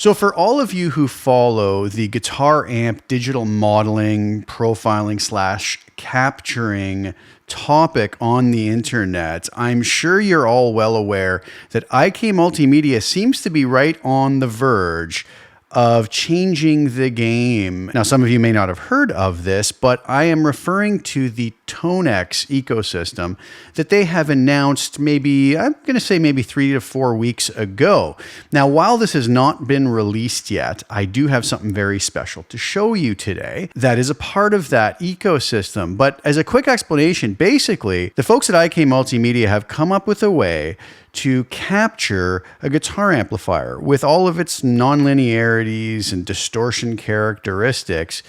So for all of you who follow the guitar amp digital modeling, profiling / capturing topic on the internet, I'm sure you're all well aware that IK Multimedia seems to be right on the verge of changing the game. Now, some of you may not have heard of this, but I am referring to the Tonex ecosystem that they have announced maybe 3 to 4 weeks ago. Now, while this has not been released yet, I do have something very special to show you today that is a part of that ecosystem. But as a quick explanation, basically, the folks at IK Multimedia have come up with a way to capture a guitar amplifier with all of its nonlinearities and distortion characteristics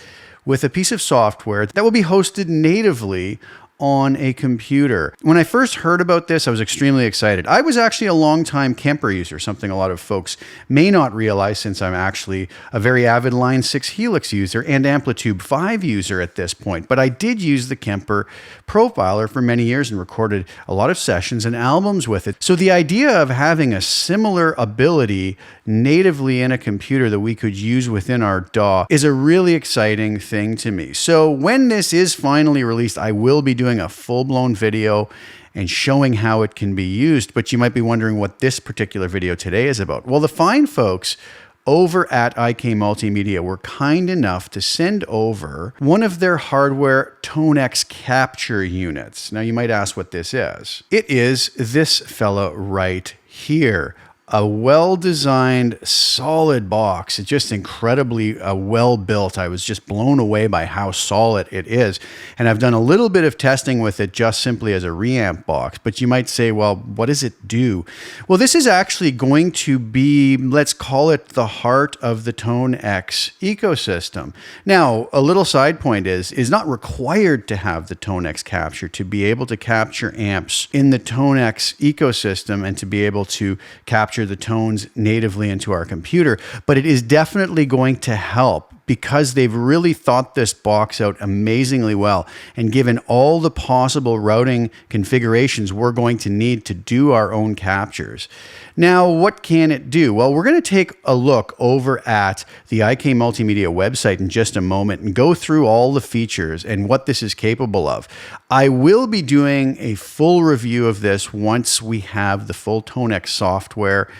with a piece of software that will be hosted natively on a computer. When I first heard about this, I was extremely excited. I was actually a longtime Kemper user, something a lot of folks may not realize since I'm actually a very avid Line 6 Helix user and Amplitude 5 user at this point. But I did use the Kemper profiler for many years and recorded a lot of sessions and albums with it. So the idea of having a similar ability natively in a computer that we could use within our DAW is a really exciting thing to me. So when this is finally released, I will be doing a full-blown video and showing how it can be used. But you might be wondering what this particular video today is about. Well, the fine folks over at IK Multimedia were kind enough to send over one of their hardware Tonex capture units. Now you might ask what this is. It is this fella right here. A well-designed, solid box. It's just incredibly well-built. I was just blown away by how solid it is. And I've done a little bit of testing with it just simply as a reamp box. But you might say, well, what does it do? Well, this is actually going to be, let's call it the heart of the Tonex ecosystem. Now, a little side point is not required to have the Tonex capture to be able to capture amps in the Tonex ecosystem and to be able to capture the tones natively into our computer, but it is definitely going to help because they've really thought this box out amazingly well and given all the possible routing configurations we're going to need to do our own captures. Now, what can it do? Well, we're going to take a look over at the IK Multimedia website in just a moment and go through all the features and what this is capable of. I will be doing a full review of this once we have the full Tonex software,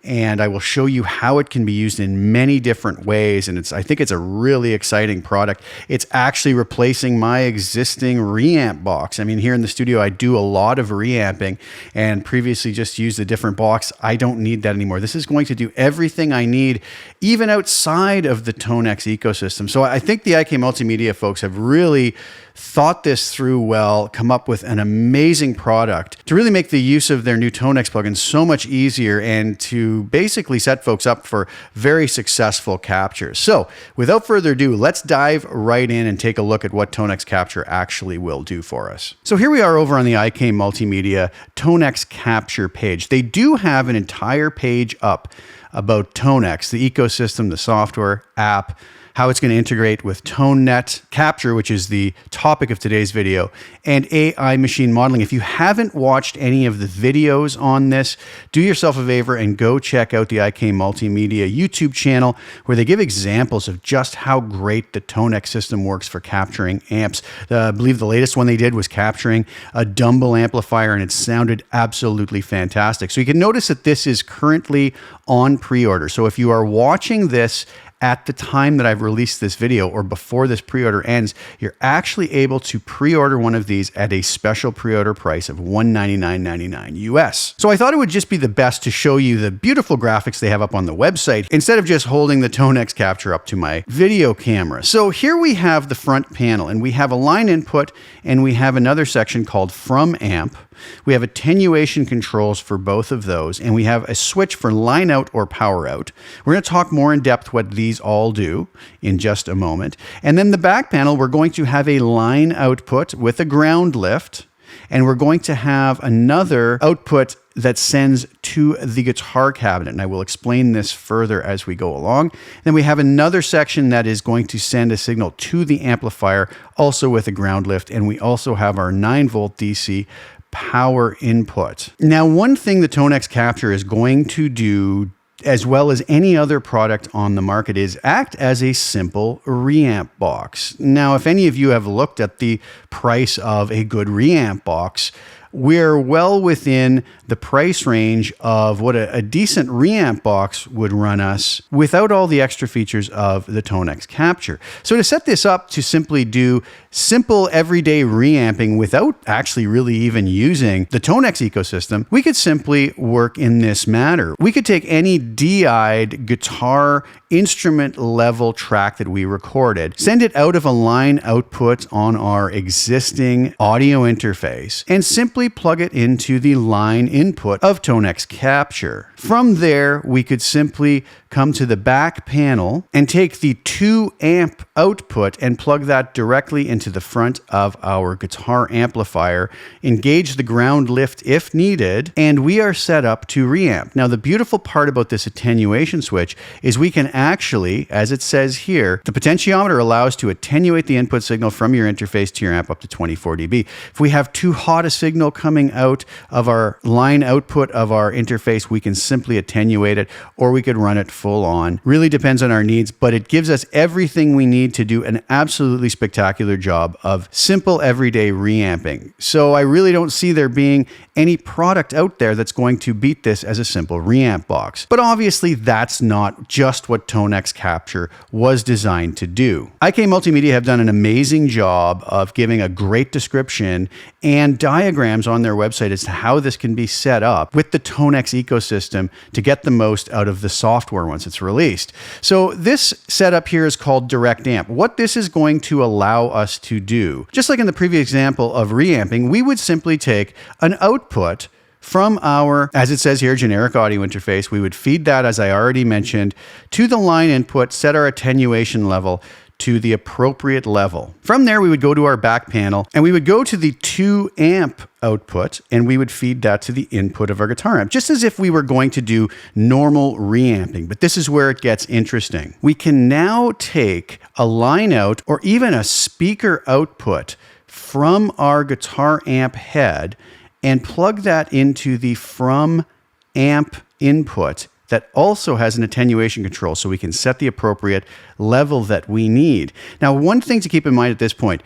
and I will show you how it can be used in many different ways. And I think it's a really exciting product. It's actually replacing my existing reamp box. I mean, here in the studio, I do a lot of reamping and previously just used a different box. I don't need that anymore. This is going to do everything I need, even outside of the Tonex ecosystem. So I think the IK Multimedia folks have really thought this through well, come up with an amazing product to really make the use of their new Tonex plugin so much easier and to basically set folks up for very successful captures. So without further ado, let's dive right in and take a look at what Tonex Capture actually will do for us. So here we are over on the IK Multimedia Tonex Capture page. They do have an entire page up about Tonex, the ecosystem, the software, app, how it's going to integrate with ToneNet Capture, which is the topic of today's video, and AI machine modeling. If you haven't watched any of the videos on this, do yourself a favor and go check out the IK Multimedia YouTube channel, where they give examples of just how great the Tonex system works for capturing amps. I believe the latest one they did was capturing a Dumble amplifier, and it sounded absolutely fantastic. So you can notice that this is currently on pre-order. So if you are watching this at the time that I've released this video or before this pre-order ends, you're actually able to pre-order one of these at a special pre-order price of $199.99 US. So I thought it would just be the best to show you the beautiful graphics they have up on the website instead of just holding the Tonex Capture up to my video camera. So here we have the front panel, and we have a line input, and we have another section called From Amp. We have attenuation controls for both of those, and we have a switch for line out or power out. We're going to talk more in depth what these all do in just a moment. And then the back panel, we're going to have a line output with a ground lift, and we're going to have another output that sends to the guitar cabinet. And I will explain this further as we go along. Then we have another section that is going to send a signal to the amplifier, also with a ground lift. And we also have our 9-volt DC power input. Now, one thing the Tonex Capture is going to do as well as any other product on the market, is act as a simple reamp box. Now, if any of you have looked at the price of a good reamp box, we're well within the price range of what a decent reamp box would run us without all the extra features of the Tonex Capture. So to set this up to simply do simple everyday reamping without actually really even using the Tonex ecosystem, we could simply work in this manner. We could take any DI'd guitar instrument level track that we recorded, send it out of a line output on our existing audio interface, and simply plug it into the line input of Tonex Capture. From there, we could simply come to the back panel and take the 2 amp output and plug that directly into the front of our guitar amplifier, engage the ground lift if needed, and we are set up to reamp. Now, the beautiful part about this attenuation switch is we can actually, as it says here, the potentiometer allows to attenuate the input signal from your interface to your amp up to 24 dB. If we have too hot a signal coming out of our line output of our interface, we can simply attenuate it, or we could run it full on. Really depends on our needs, but it gives us everything we need to do an absolutely spectacular job of simple everyday reamping. So I really don't see there being any product out there that's going to beat this as a simple reamp box. But obviously that's not just what Tonex Capture was designed to do. IK Multimedia have done an amazing job of giving a great description and diagrams on their website as to how this can be set up with the Tonex ecosystem to get the most out of the software once it's released. So this setup here is called Direct Amp. What this is going to allow us to do, just like in the previous example of reamping, we would simply take an output from our, as it says here, generic audio interface. We would feed that, as I already mentioned, to the line input, set our attenuation level to the appropriate level. From there, we would go to our back panel and we would go to the 2 amp output and we would feed that to the input of our guitar amp, just as if we were going to do normal reamping. But this is where it gets interesting. We can now take a line out or even a speaker output from our guitar amp head and plug that into the from amp input that also has an attenuation control, so we can set the appropriate level that we need. Now, one thing to keep in mind at this point,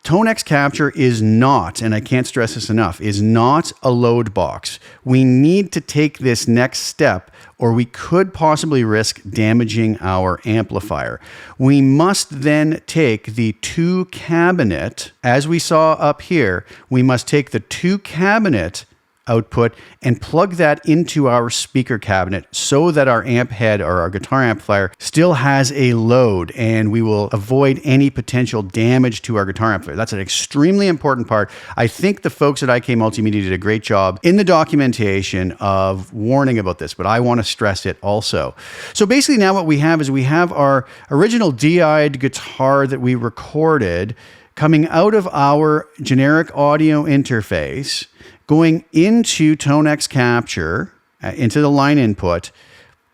Tonex Capture is not, and I can't stress this enough, is not a load box. We need to take this next step or we could possibly risk damaging our amplifier. We must then take the 2 cabinet, as we saw up here, we must take the 2 cabinet output and plug that into our speaker cabinet so that our amp head or our guitar amplifier still has a load and we will avoid any potential damage to our guitar amplifier. That's an extremely important part. I think the folks at IK Multimedia did a great job in the documentation of warning about this, but I want to stress it also. So basically now what we have is we have our original DI'd guitar that we recorded coming out of our generic audio interface, going into Tonex Capture, into the line input.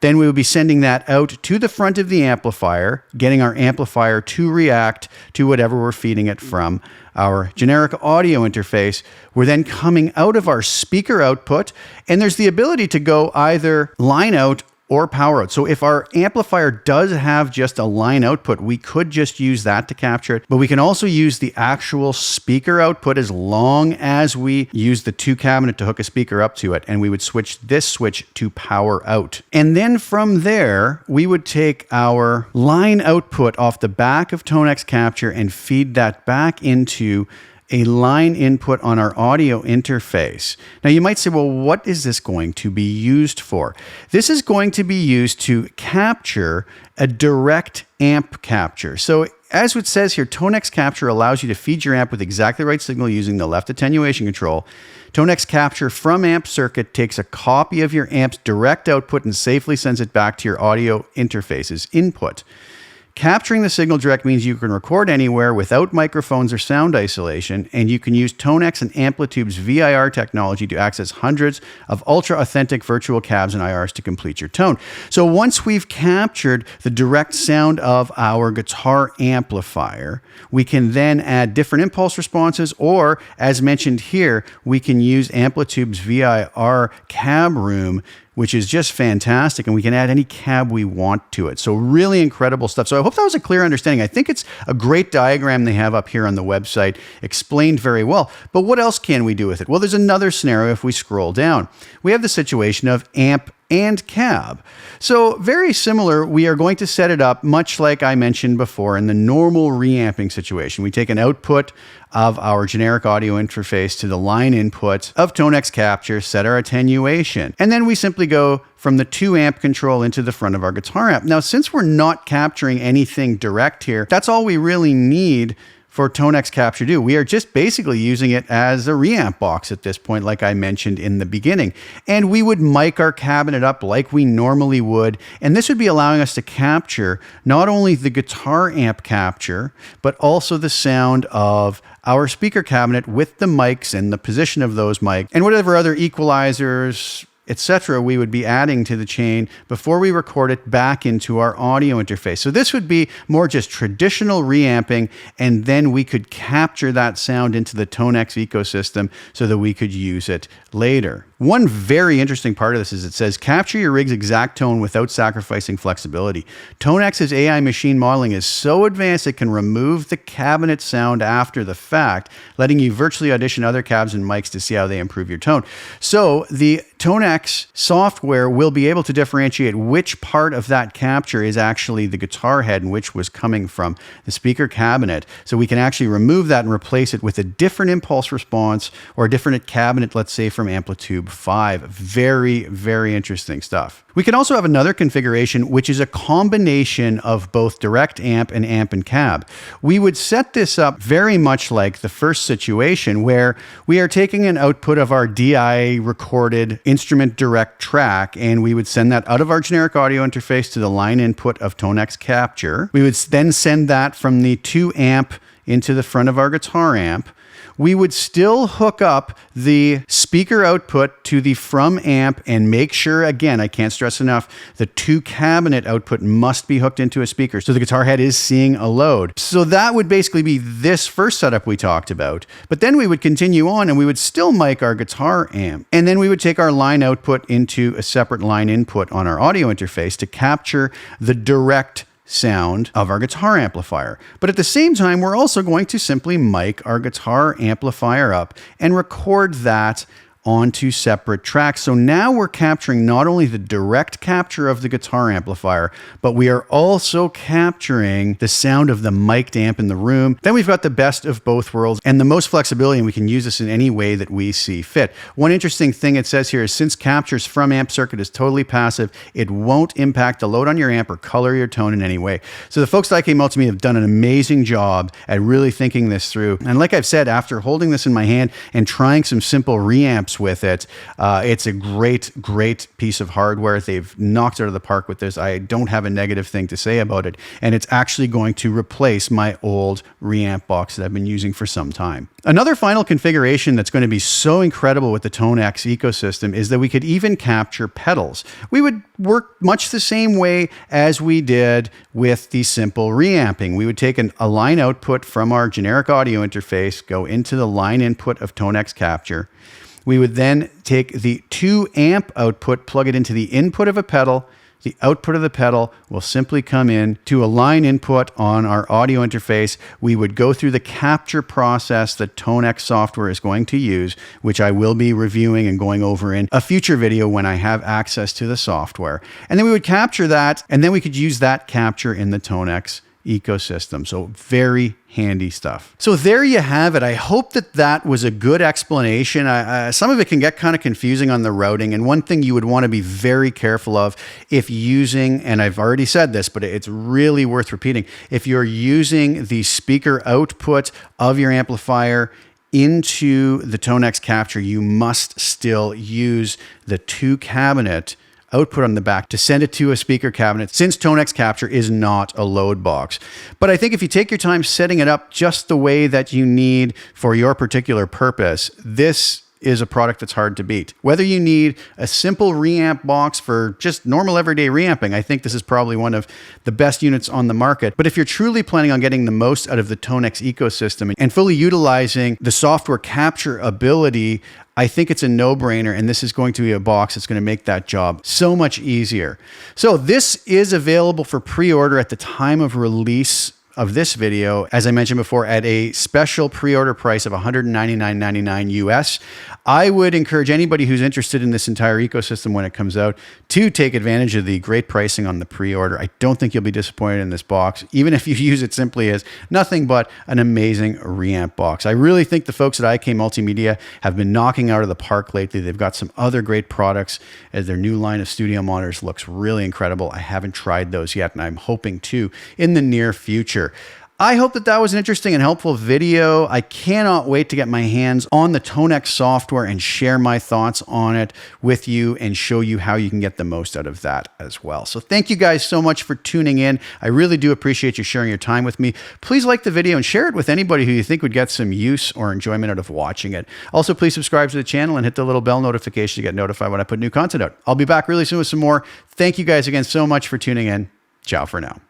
Then we will be sending that out to the front of the amplifier, getting our amplifier to react to whatever we're feeding it from our generic audio interface. We're then coming out of our speaker output, and there's the ability to go either line out or power out. So if our amplifier does have just a line output, we could just use that to capture it, but we can also use the actual speaker output as long as we use the 2 cabinet to hook a speaker up to it, and we would switch this switch to power out. And then from there, we would take our line output off the back of Tonex Capture and feed that back into a line input on our audio interface. Now you might say, well, what is this going to be used for? This is going to be used to capture a direct amp capture. So as it says here, Tonex Capture allows you to feed your amp with exactly the right signal using the left attenuation control. Tonex Capture from amp circuit takes a copy of your amp's direct output and safely sends it back to your audio interface's input. Capturing the signal direct means you can record anywhere without microphones or sound isolation, and you can use Tonex and Amplitude's VIR technology to access hundreds of ultra-authentic virtual cabs and IRs to complete your tone. So once we've captured the direct sound of our guitar amplifier, we can then add different impulse responses, or as mentioned here, we can use Amplitude's VIR cab room which is just fantastic. And we can add any cab we want to it. So really incredible stuff. So I hope that was a clear understanding. I think it's a great diagram they have up here on the website, explained very well. But what else can we do with it? Well, there's another scenario if we scroll down. We have the situation of amp and cab. So very similar, we are going to set it up much like I mentioned before in the normal reamping situation. We take an output of our generic audio interface to the line input of Tonex Capture, set our attenuation, and then we simply go from the 2 amp control into the front of our guitar amp. Now, since we're not capturing anything direct here, that's all we really need for Tonex Capture do. We are just basically using it as a reamp box at this point, like I mentioned in the beginning. And we would mic our cabinet up like we normally would. And this would be allowing us to capture not only the guitar amp capture, but also the sound of our speaker cabinet with the mics and the position of those mics and whatever other equalizers, etc. we would be adding to the chain before we record it back into our audio interface. So this would be more just traditional reamping, and then we could capture that sound into the Tonex ecosystem so that we could use it later. One very interesting part of this is it says, capture your rig's exact tone without sacrificing flexibility. Tonex's AI machine modeling is so advanced it can remove the cabinet sound after the fact, letting you virtually audition other cabs and mics to see how they improve your tone. So the Tonex software will be able to differentiate which part of that capture is actually the guitar head and which was coming from the speaker cabinet. So we can actually remove that and replace it with a different impulse response or a different cabinet, let's say from Amplitude 5. Very, very interesting stuff. We can also have another configuration, which is a combination of both direct amp and cab. We would set this up very much like the first situation where we are taking an output of our DI recorded instrument direct track, and we would send that out of our generic audio interface to the line input of Tonex Capture. We would then send that from the 2 amp into the front of our guitar amp. We would still hook up the speaker output to the from amp and make sure, again, I can't stress enough, the 2 cabinet output must be hooked into a speaker. So the guitar head is seeing a load. So that would basically be this first setup we talked about. But then we would continue on and we would still mic our guitar amp. And then we would take our line output into a separate line input on our audio interface to capture the direct sound of our guitar amplifier. But at the same time, we're also going to simply mic our guitar amplifier up and record that onto separate tracks. So now we're capturing not only the direct capture of the guitar amplifier, but we are also capturing the sound of the mic'd amp in the room. Then we've got the best of both worlds and the most flexibility, and we can use this in any way that we see fit. One interesting thing it says here is since capture's from amp circuit is totally passive, it won't impact the load on your amp or color your tone in any way. So the folks at IK Multimedia have done an amazing job at really thinking this through. And like I've said, after holding this in my hand and trying some simple reamps with it, it's a great piece of hardware. They've knocked it out of the park with this. I don't have a negative thing to say about it, and it's actually going to replace my old reamp box that I've been using for some time. Another final configuration that's going to be so incredible with the Tonex ecosystem is that we could even capture pedals. We would work much the same way as we did with the simple reamping. We would take a line output from our generic audio interface, go into the line input of Tonex Capture. We would then take the 2 amp output, plug it into the input of a pedal. The output of the pedal will simply come in to a line input on our audio interface. We would go through the capture process that Tonex software is going to use, which I will be reviewing and going over in a future video when I have access to the software. And then we would capture that, and then we could use that capture in the Tonex ecosystem. So very handy stuff. So there you have it. I hope that was a good explanation. Some of it can get kind of confusing on the routing. And one thing you would want to be very careful of if using, and I've already said this, but it's really worth repeating, if you're using the speaker output of your amplifier into the Tonex Capture, you must still use the 2 cabinet output on the back to send it to a speaker cabinet, since Tonex Capture is not a load box. But I think if you take your time setting it up just the way that you need for your particular purpose, this is a product that's hard to beat. Whether you need a simple reamp box for just normal everyday reamping, I think this is probably one of the best units on the market. But if you're truly planning on getting the most out of the Tonex ecosystem and fully utilizing the software capture ability, I think it's a no-brainer, and this is going to be a box that's going to make that job so much easier. So this is available for pre-order at the time of release of this video, as I mentioned before, at a special pre-order price of $199.99 US. I would encourage anybody who's interested in this entire ecosystem when it comes out to take advantage of the great pricing on the pre-order. I don't think you'll be disappointed in this box, even if you use it simply as nothing but an amazing reamp box. I really think the folks at IK Multimedia have been knocking out of the park lately. They've got some other great products, as their new line of studio monitors looks really incredible. I haven't tried those yet, and I'm hoping to in the near future. I hope that was an interesting and helpful video. I cannot wait to get my hands on the Tonex software and share my thoughts on it with you and show you how you can get the most out of that as well. So thank you guys so much for tuning in. I really do appreciate you sharing your time with me. Please like the video and share it with anybody who you think would get some use or enjoyment out of watching it. Also, please subscribe to the channel and hit the little bell notification to get notified when I put new content out. I'll be back really soon with some more. Thank you guys again so much for tuning in. Ciao for now.